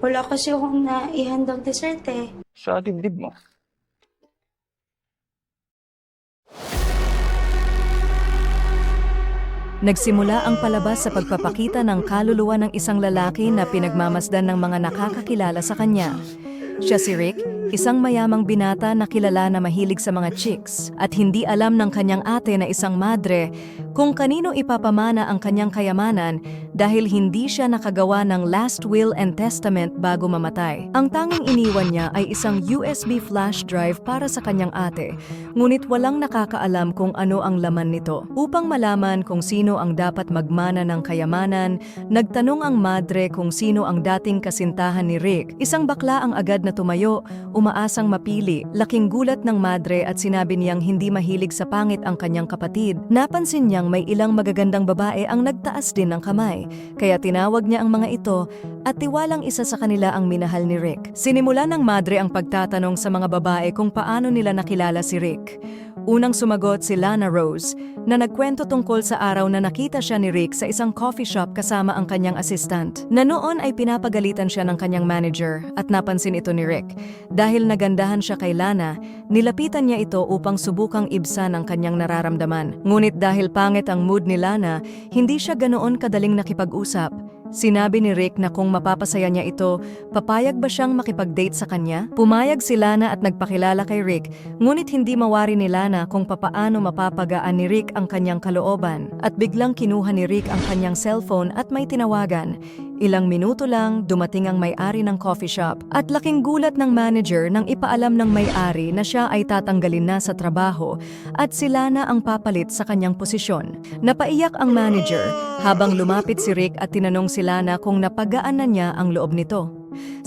Wala kasi akong naihandang dessert eh. Sa dibdib mo. Nagsimula ang palabas sa pagpapakita ng kaluluwa ng isang lalaki na pinagmamasdan ng mga nakakakilala sa kanya. Siya si Rick, isang mayamang binata na kilala na mahilig sa mga chicks at hindi alam ng kanyang ate na isang madre kung kanino ipapamana ang kanyang kayamanan dahil hindi siya nakagawa ng last will and testament bago mamatay. Ang tanging iniwan niya ay isang USB flash drive para sa kanyang ate, ngunit walang nakakaalam kung ano ang laman nito. Upang malaman kung sino ang dapat magmana ng kayamanan, nagtanong ang madre kung sino ang dating kasintahan ni Rick. Isang bakla ang agad na tumayo, umaasang mapili. Laking gulat ng madre at sinabi niyang hindi mahilig sa pangit ang kanyang kapatid. Napansin niyang may ilang magagandang babae ang nagtaas din ng kamay, kaya tinawag niya ang mga ito at tiwalang isa sa kanila ang minahal ni Rick. Sinimula ng madre ang pagtatanong sa mga babae kung paano nila nakilala si Rick. Unang sumagot si Lana Rose na nagkwento tungkol sa araw na nakita siya ni Rick sa isang coffee shop kasama ang kanyang assistant. Na noon ay pinapagalitan siya ng kanyang manager at napansin ito ni Rick. Dahil nagandahan siya kay Lana, nilapitan niya ito upang subukang ibsan ang kanyang nararamdaman. Ngunit dahil pangit ang mood ni Lana, hindi siya ganoon kadaling nakipag-usap. Sinabi ni Rick na kung mapapasaya niya ito, papayag ba siyang makipag-date sa kanya? Pumayag si Lana at nagpakilala kay Rick, ngunit hindi mawari ni Lana kung papaano mapapagaan ni Rick ang kanyang kalooban. At biglang kinuha ni Rick ang kanyang cellphone at may tinawagan. Ilang minuto lang, dumating ang may-ari ng coffee shop at laking gulat ng manager nang ipaalam ng may-ari na siya ay tatanggalin na sa trabaho at sila na ang papalit sa kanyang posisyon. Napaiyak ang manager habang lumapit si Rick at tinanong si Lana kung napagaan na niya ang loob nito.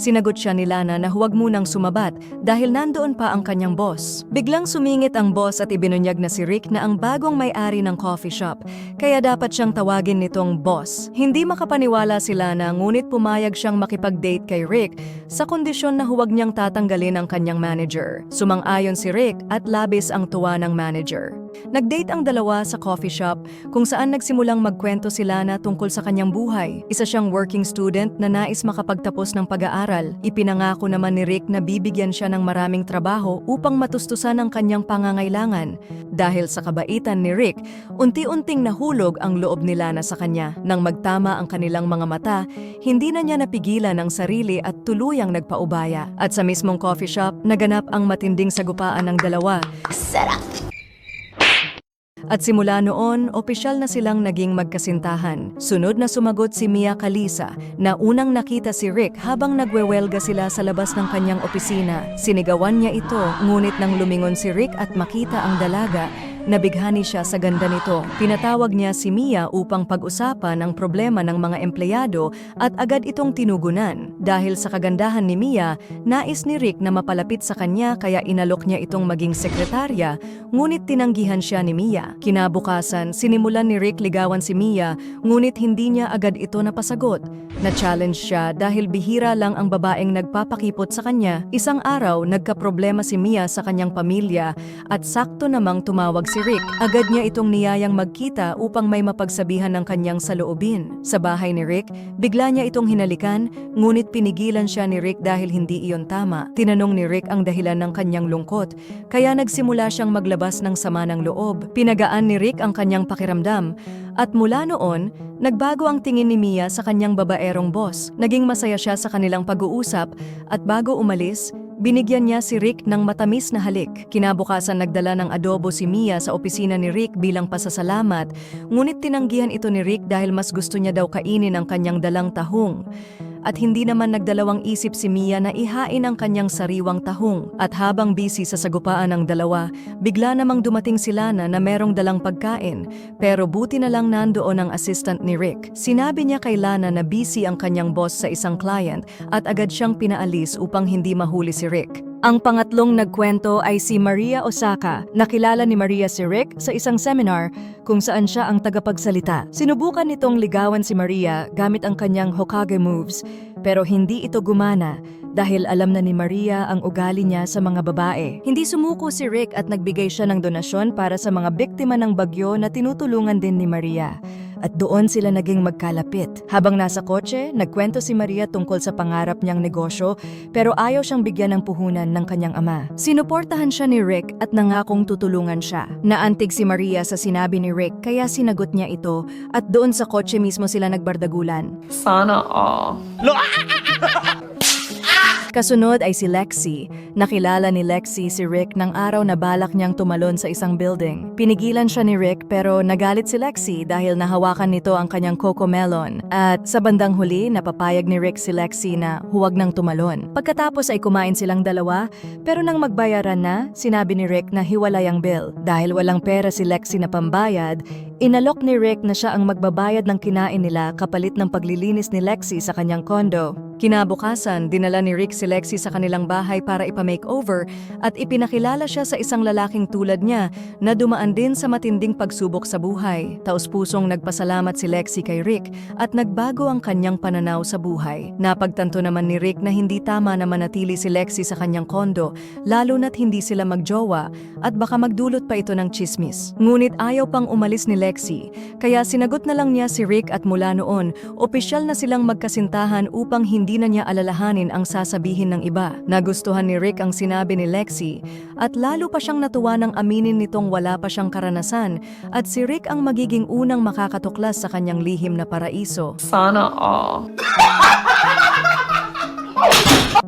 Sinagot siya ni Lana na huwag munang sumabat dahil nandoon pa ang kanyang boss. Biglang sumingit ang boss at ibinunyag na si Rick na ang bagong may-ari ng coffee shop, kaya dapat siyang tawagin nitong boss. Hindi makapaniwala si Lana ngunit pumayag siyang makipag-date kay Rick sa kondisyon na huwag niyang tatanggalin ang kanyang manager. Sumang-ayon si Rick at labis ang tuwa ng manager. Nag-date ang dalawa sa coffee shop kung saan nagsimulang magkwento si Lana tungkol sa kanyang buhay. Isa siyang working student na nais makapagtapos ng pag-aaral. Ipinangako naman ni Rick na bibigyan siya ng maraming trabaho upang matustusan ang kanyang pangangailangan. Dahil sa kabaitan ni Rick, unti-unting nahulog ang loob ni Lana sa kanya. Nang magtama ang kanilang mga mata, hindi na niya napigilan ang sarili at tuluyang nagpaubaya. At sa mismong coffee shop, naganap ang matinding sagupaan ng dalawa. At simula noon, opisyal na silang naging magkasintahan. Sunod na sumagot si Mia Kalisa na unang nakita si Rick habang nagwewelga sila sa labas ng kanyang opisina. Sinigawan niya ito, ngunit nang lumingon si Rick at makita ang dalaga, nabighani siya sa ganda nito. Pinatawag niya si Mia upang pag-usapan ang problema ng mga empleyado at agad itong tinugunan. Dahil sa kagandahan ni Mia, nais ni Rick na mapalapit sa kanya kaya inalok niya itong maging sekretarya, ngunit tinanggihan siya ni Mia. Kinabukasan, sinimulan ni Rick ligawan si Mia, ngunit hindi niya agad ito napasagot. Na-challenge siya dahil bihira lang ang babaeng nagpapakipot sa kanya. Isang araw, nagkaproblema si Mia sa kanyang pamilya at sakto namang tumawag si Rick. Agad niya itong niyayang magkita upang may mapagsabihan ng kanyang saloobin. Sa bahay ni Rick, bigla niya itong hinalikan, ngunit pinigilan siya ni Rick dahil hindi iyon tama. Tinanong ni Rick ang dahilan ng kanyang lungkot, kaya nagsimula siyang maglabas ng sama ng loob. Pinagaan ni Rick ang kanyang pakiramdam, at mula noon, nagbago ang tingin ni Mia sa kanyang babaerong boss. Naging masaya siya sa kanilang pag-uusap, at bago umalis, binigyan niya si Rick ng matamis na halik. Kinabukasan nagdala ng adobo si Mia sa opisina ni Rick bilang pasasalamat, ngunit tinanggihan ito ni Rick dahil mas gusto niya daw kainin ang kanyang dalang tahong. At hindi naman nagdalawang isip si Mia na ihain ang kanyang sariwang tahong. At habang busy sa sagupaan ng dalawa, bigla namang dumating si Lana na merong dalang pagkain, pero buti na lang nandoon ang assistant ni Rick. Sinabi niya kay Lana na busy ang kanyang boss sa isang client at agad siyang pinaalis upang hindi mahuli si Rick. Ang pangatlong nagkwento ay si Maria Osaka. Nakilala ni Maria si Rick sa isang seminar kung saan siya ang tagapagsalita. Sinubukan nitong ligawan si Maria gamit ang kanyang Hokage moves, pero hindi ito gumana dahil alam na ni Maria ang ugali niya sa mga babae. Hindi sumuko si Rick at nagbigay siya ng donasyon para sa mga biktima ng bagyo na tinutulungan din ni Maria. at doon sila naging magkalapit. Habang nasa kotse, nagkwento si Maria tungkol sa pangarap niyang negosyo pero ayaw siyang bigyan ng puhunan ng kanyang ama. Sinuportahan siya ni Rick at nangakong tutulungan siya. Naantig si Maria sa sinabi ni Rick kaya sinagot niya ito at doon sa kotse mismo sila nagbardagulan. Sana all. Kasunod ay si Lexi. Nakilala ni Lexi si Rick ng araw na balak niyang tumalon sa isang building. Pinigilan siya ni Rick pero nagalit si Lexi dahil nahawakan nito ang kanyang cocomelon. At sa bandang huli, napapayag ni Rick si Lexi na huwag nang tumalon. Pagkatapos ay kumain silang dalawa pero nang magbayaran na, sinabi ni Rick na hiwalay ang bill. Dahil walang pera si Lexi na pambayad, inalok ni Rick na siya ang magbabayad ng kinain nila kapalit ng paglilinis ni Lexi sa kanyang kondo. Kinabukasan, dinala ni Rick si Lexi sa kanilang bahay para ipa-makeover at ipinakilala siya sa isang lalaking tulad niya na dumaan din sa matinding pagsubok sa buhay. Taos-pusong nagpasalamat si Lexi kay Rick at nagbago ang kanyang pananaw sa buhay. Napagtanto naman ni Rick na hindi tama na manatili si Lexi sa kanyang kondo, lalo na't hindi sila magjowa at baka magdulot pa ito ng tsismis. Ngunit ayaw pang umalis ni Lexi, kaya sinagot na lang niya si Rick at mula noon, opisyal na silang magkasintahan upang hindi na niya alalahanin ang sasabihin ng iba. Nagustuhan ni Rick ang sinabi ni Lexi at lalo pa siyang natuwa nang aminin nitong wala pa siyang karanasan at si Rick ang magiging unang makakatuklas sa kanyang lihim na paraiso. Sana all.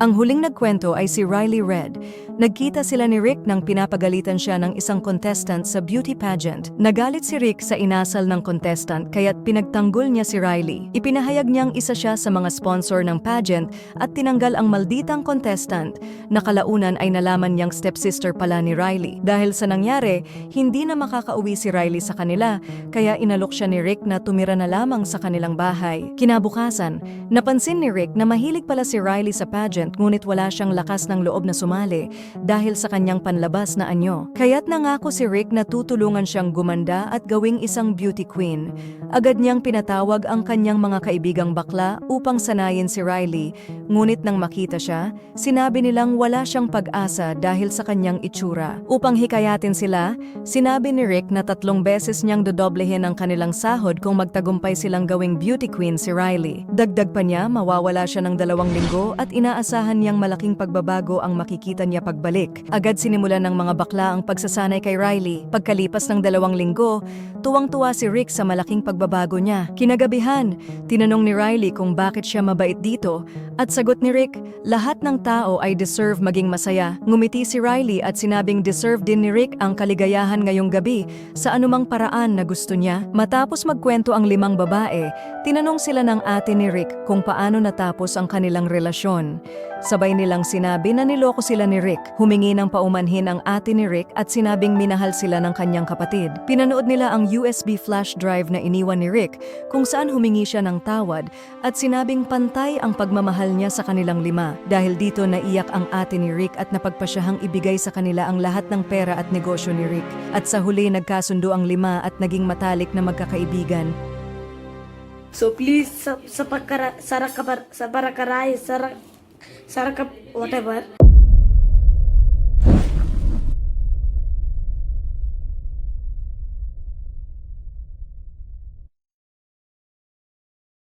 Ang huling nagkwento ay si Riley Red. Nagkita sila ni Rick nang pinapagalitan siya ng isang contestant sa beauty pageant. Nagalit si Rick sa inasal ng contestant kaya't pinagtanggol niya si Riley. Ipinahayag niyang isa siya sa mga sponsor ng pageant at tinanggal ang malditang contestant. Nakalaunan ay nalaman niyang stepsister pala ni Riley. Dahil sa nangyari, hindi na makakauwi si Riley sa kanila kaya inalok siya ni Rick na tumira na lamang sa kanilang bahay. Kinabukasan, napansin ni Rick na mahilig pala si Riley sa pageant ngunit wala siyang lakas ng loob na sumali dahil sa kanyang panlabas na anyo. Kaya't nangako si Rick na tutulungan siyang gumanda at gawing isang beauty queen. Agad niyang pinatawag ang kanyang mga kaibigang bakla upang sanayin si Riley. Ngunit nang makita siya, sinabi nilang wala siyang pag-asa dahil sa kanyang itsura. Upang hikayatin sila, sinabi ni Rick na 3 beses niyang dodoblehin ang kanilang sahod kung magtagumpay silang gawing beauty queen si Riley. Dagdag pa niya, mawawala siya ng 2 linggo at inaasahan niyang malaking pagbabago ang makikita niya pagbalik. Agad sinimulan ng mga bakla ang pagsasanay kay Riley. Pagkalipas ng 2 linggo, tuwang-tuwa si Rick sa malaking pagbabago niya. Kinagabihan, tinanong ni Riley kung bakit siya mabait dito at sagot ni Rick, lahat ng tao ay deserve maging masaya. Ngumiti si Riley at sinabing deserve din ni Rick ang kaligayahan ngayong gabi sa anumang paraan na gusto niya. Matapos magkwento ang 5 babae, tinanong sila ng ate ni Rick kung paano natapos ang kanilang relasyon. Sabay nilang sinabi na niloko sila ni Rick. Humingi ng paumanhin ang ate ni Rick at sinabing minahal sila ng kanyang kapatid. Pinanood nila ang USB flash drive na iniwan ni Rick kung saan humingi siya ng tawad at sinabing pantay ang pagmamahal niya sa kanilang 5. Dahil dito naiyak ang ate ni Rick at napagpasyahang ibigay sa kanila ang lahat ng pera at negosyo ni Rick. At sa huli nagkasundo ang 5 at naging matalik na magkakaibigan. So please, sa parakaray, whatever.